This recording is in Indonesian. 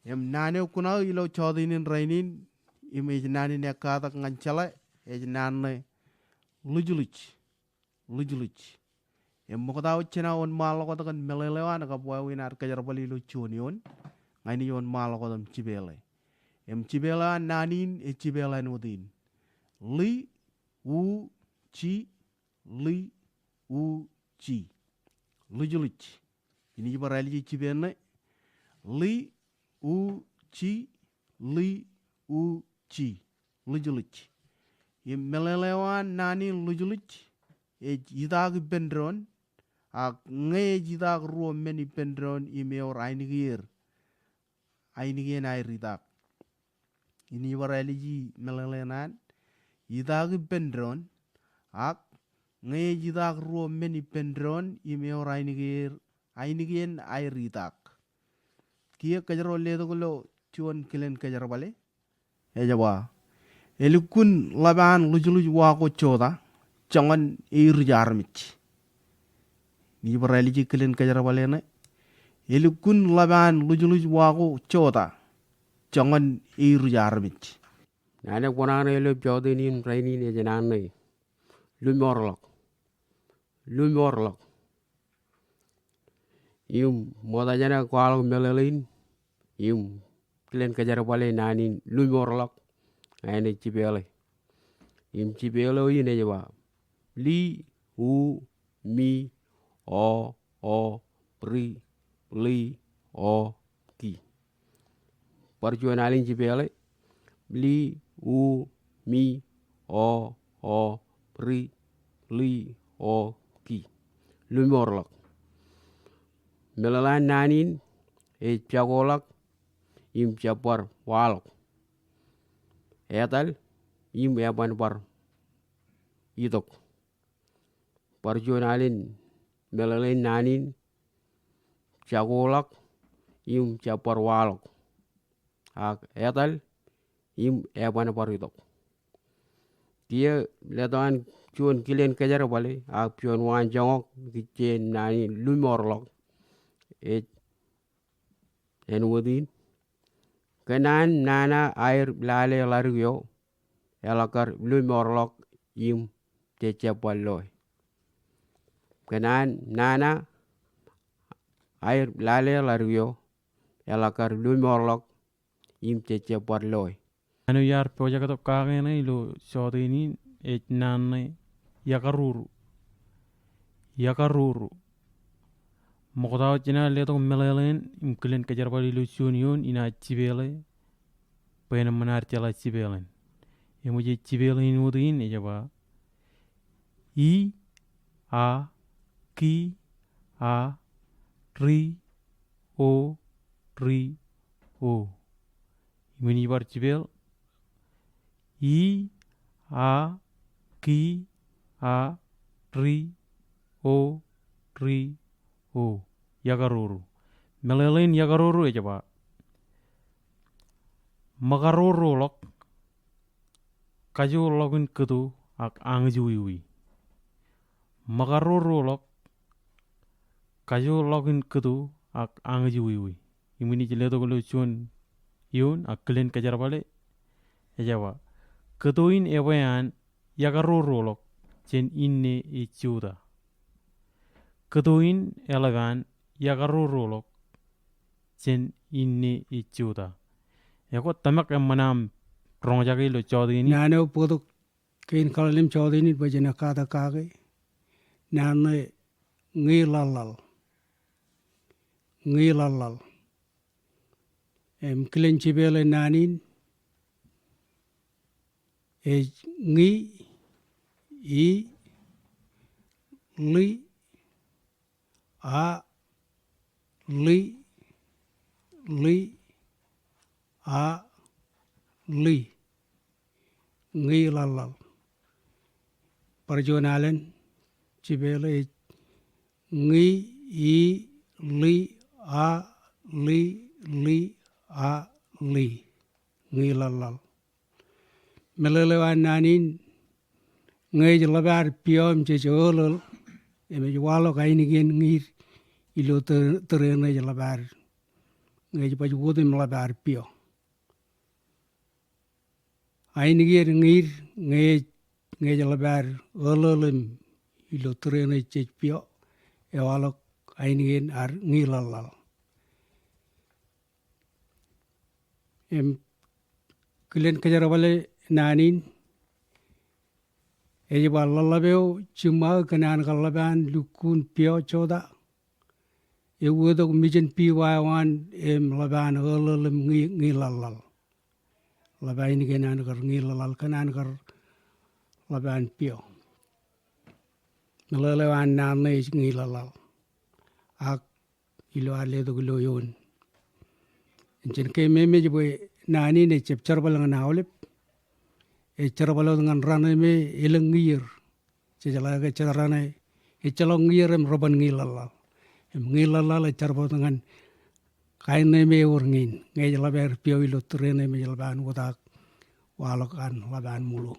nane kuna ilo chodinin rainin imej nani ne kata ngancala nane lujuluch lujuluch mo kota uchina on malo kota kan melelewan ka buai winar ka jarbali lo chunion ngani on malo kota mcibele cibela nanin cibela nudin li u chi li u chi lujuluch ini barali cibene li u chi li u chi lujuluch melelewan nani lujuluch jidag bendron nge jidag ruo meni bendron meor ainigir airidak ini waraliji melelenan jidag bendron nge jidag ruo meni bendron meor ainigien airidak kia kajaro ledo gulo chuan kilen kajar bale jawa elikun laban lujuluj wako choda jangan irjarmich ni baraliji kilen kajar bale na elikun laban lujuluj wako choda jangan irjarmich nane konane lo jodinin raini ne janane lumorlok yum moda jana kwal melelin yum kilen kajar bale nanin lumorlok ane cibele yum cibele yine jawa li u mi o ri li o ki parjuanalin cibele li u mi o ri li o ki lumorlok melalan nanin piagolak im capar walok etal im yaban par itok parjonalin melalan nanin piagolak im capar walok etal im yaban par itok dia letan cuan kilen kejar bale pion wan jongok kicen nani lumorlok en wodin kenan nana air lale larigyo elakar lumorlok im cecapaloy kenan nana air lale larigyo elakar lumorlok im cecapaloy anu yar project to kagene ilo sodini nanne yakaruru Moktaw jina leto melelen imkilen kajarbali lucionion ina cibele pena menar cala cibelen emoje cibelen udin ejaba I a ki a ri o imini bar cibel I a ki a ri o yagaruru melelen yagaruru ejaba magaruru lok kaju logun ketu ak angjuiwi magaruru lok kaju logun ketu ak angjuiwi imini jeleto golo chun yun ak kelen kajar bale ejaba ketuin ewean yagaruru lok chen inne ichuda ketuin elegan yagarurulok chen inni ichuda yako tamak manam rongjagi lo chodini nane podok kain kalalim chodini bajana kata kage nane ngilalal kilen cibele nanin ngi I li a li a li ngilalal parjonalen cibele ngi I li a li a li ngilalal melelewan nanin ngay labar piom cecholol eme walo kaini gen ngir ilo terena labar ngai pa juodim labar pio. Ain ngir ngai labar olalim ilo trene chech pio e walok ain ngin ar ngilalal. Em kelen kajara wale nanin e ba lalabeo cuma kanan kalaban lukun pio choda e wodok mijen pi wan em laban olalim ngilalal. Labain kenan kar ngilalal kanan kar laban pio. Nalalawan nane ngilalal. Ak ilo ale to gulo yon. Jen ke meme jebo nani ne cep carbalang na olip. E carbalo dengan rana me ilang ngir. Cejala ke carana e calong ngir em roban ngilalal. Em ngilalal e carbalo dengan kain me urngin. Ngai labar pio ilo trene me laban wotak walokan laban mulu.